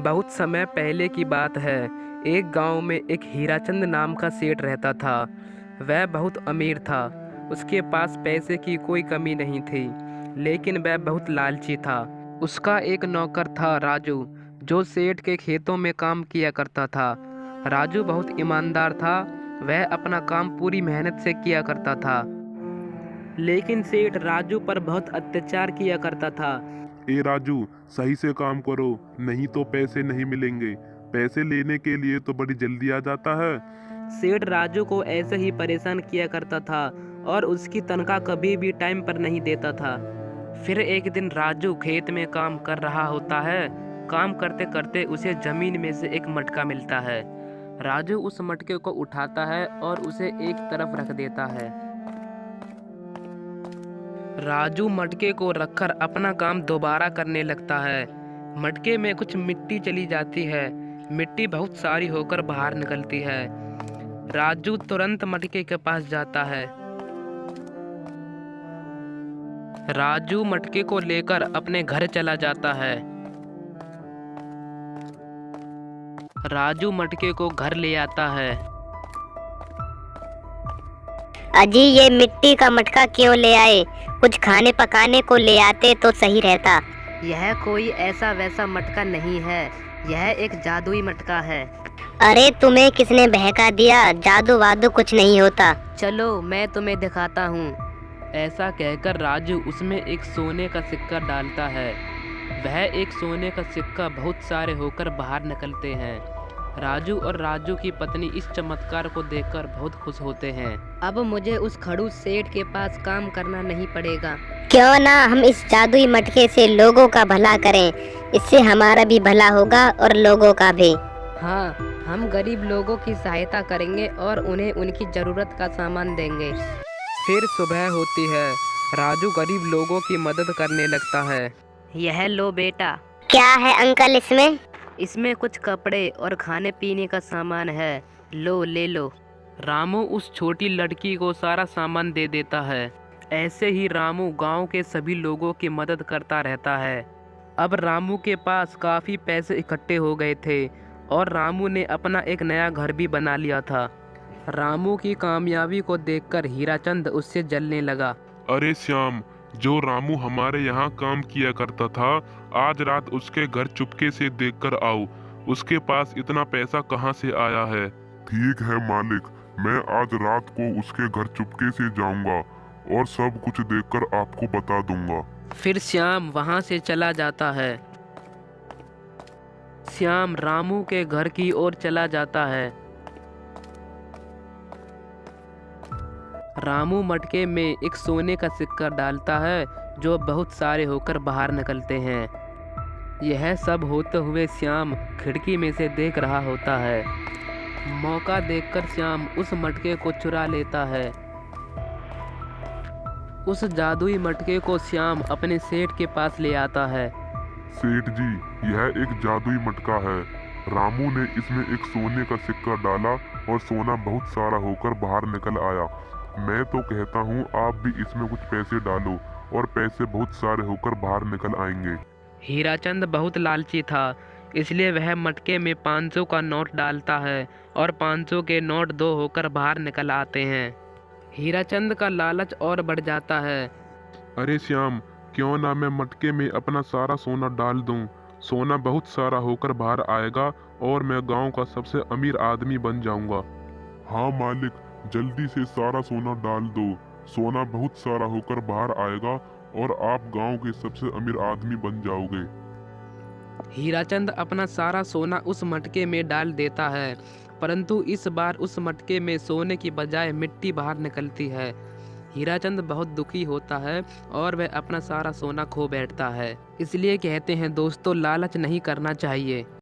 बहुत समय पहले की बात है। एक गांव में एक हीराचंद नाम का सेठ रहता था। वह बहुत अमीर था। उसके पास पैसे की कोई कमी नहीं थी, लेकिन वह बहुत लालची था। उसका एक नौकर था राजू, जो सेठ के खेतों में काम किया करता था। राजू बहुत ईमानदार था। वह अपना काम पूरी मेहनत से किया करता था, लेकिन सेठ राजू पर बहुत अत्याचार किया करता था। ए राजू, सही से काम करो, नहीं तो पैसे नहीं मिलेंगे। पैसे लेने के लिए तो बड़ी जल्दी आ जाता है। सेठ राजू को ऐसे ही परेशान किया करता था और उसकी तनख्वाह कभी भी टाइम पर नहीं देता था। फिर एक दिन राजू खेत में काम कर रहा होता है। काम करते करते उसे जमीन में से एक मटका मिलता है। राजू उस मटके को उठाता है और उसे एक तरफ रख देता है। राजू मटके को रखकर अपना काम दोबारा करने लगता है। मटके में कुछ मिट्टी चली जाती है। मिट्टी बहुत सारी होकर बाहर निकलती है। राजू तुरंत मटके के पास जाता है। राजू मटके को लेकर अपने घर चला जाता है। राजू मटके को घर ले आता है। अजी, ये मिट्टी का मटका क्यों ले आए? कुछ खाने पकाने को ले आते तो सही रहता। यह कोई ऐसा वैसा मटका नहीं है, यह एक जादुई मटका है। अरे, तुम्हें किसने बहका दिया? जादू वादू कुछ नहीं होता। चलो मैं तुम्हें दिखाता हूँ। ऐसा कहकर राजू उसमें एक सोने का सिक्का डालता है। वह एक सोने का सिक्का बहुत सारे होकर बाहर निकलते हैं। राजू और राजू की पत्नी इस चमत्कार को देखकर बहुत खुश होते हैं। अब मुझे उस खड़ूस सेठ के पास काम करना नहीं पड़ेगा। क्यों ना हम इस जादुई मटके से लोगों का भला करें। इससे हमारा भी भला होगा और लोगों का भी। हाँ, हम गरीब लोगों की सहायता करेंगे और उन्हें उनकी जरूरत का सामान देंगे। फिर सुबह होती है। राजू गरीब लोगों की मदद करने लगता है। यह लो बेटा, क्या है अंकल इसमें? इसमें कुछ कपड़े और खाने पीने का सामान है, लो ले लो। रामू उस छोटी लड़की को सारा सामान दे देता है। ऐसे ही रामू गांव के सभी लोगों की मदद करता रहता है। अब रामू के पास काफ़ी पैसे इकट्ठे हो गए थे और रामू ने अपना एक नया घर भी बना लिया था। रामू की कामयाबी को देखकर हीराचंद उससे जलने लगा। अरे श्याम, जो रामू हमारे यहाँ काम किया करता था, आज रात उसके घर चुपके से देखकर आओ। उसके पास इतना पैसा कहाँ से आया है? ठीक है मालिक, मैं आज रात को उसके घर चुपके से जाऊंगा और सब कुछ देखकर आपको बता दूंगा। फिर श्याम वहाँ से चला जाता है। श्याम रामू के घर की ओर चला जाता है। रामू मटके में एक सोने का सिक्का डालता है, जो बहुत सारे होकर बाहर निकलते हैं। यह सब होते हुए श्याम खिड़की में से देख रहा होता है। मौका देखकर श्याम उस मटके को चुरा लेता है। उस जादुई मटके को श्याम अपने सेठ के पास ले आता है। सेठ जी, यह एक जादुई मटका है। रामू ने इसमें एक सोने का सिक्का डाला और सोना बहुत सारा होकर बाहर निकल आया। मैं तो कहता हूँ आप भी इसमें कुछ पैसे डालो और पैसे बहुत सारे होकर बाहर निकल आएंगे। हीराचंद बहुत लालची था, इसलिए वह मटके में 500 का नोट डालता है और 500 के नोट 2 होकर बाहर निकल आते हैं। हीराचंद का लालच और बढ़ जाता है। अरे श्याम, क्यों ना मैं मटके में अपना सारा सोना डाल दूं? सोना बहुत सारा होकर बाहर आएगा और मैं गांव का सबसे अमीर आदमी बन जाऊंगा। हाँ मालिक, जल्दी से सारा सोना डाल दो। सोना बहुत सारा होकर बाहर आएगा और आप गांव के सबसे अमीर आदमी बन जाओगे। हीराचंद अपना सारा सोना उस मटके में डाल देता है, परंतु इस बार उस मटके में सोने की बजाय मिट्टी बाहर निकलती है। हीराचंद बहुत दुखी होता है और वह अपना सारा सोना खो बैठता है। इसलिए कहते हैं दोस्तों, लालच नहीं करना चाहिए।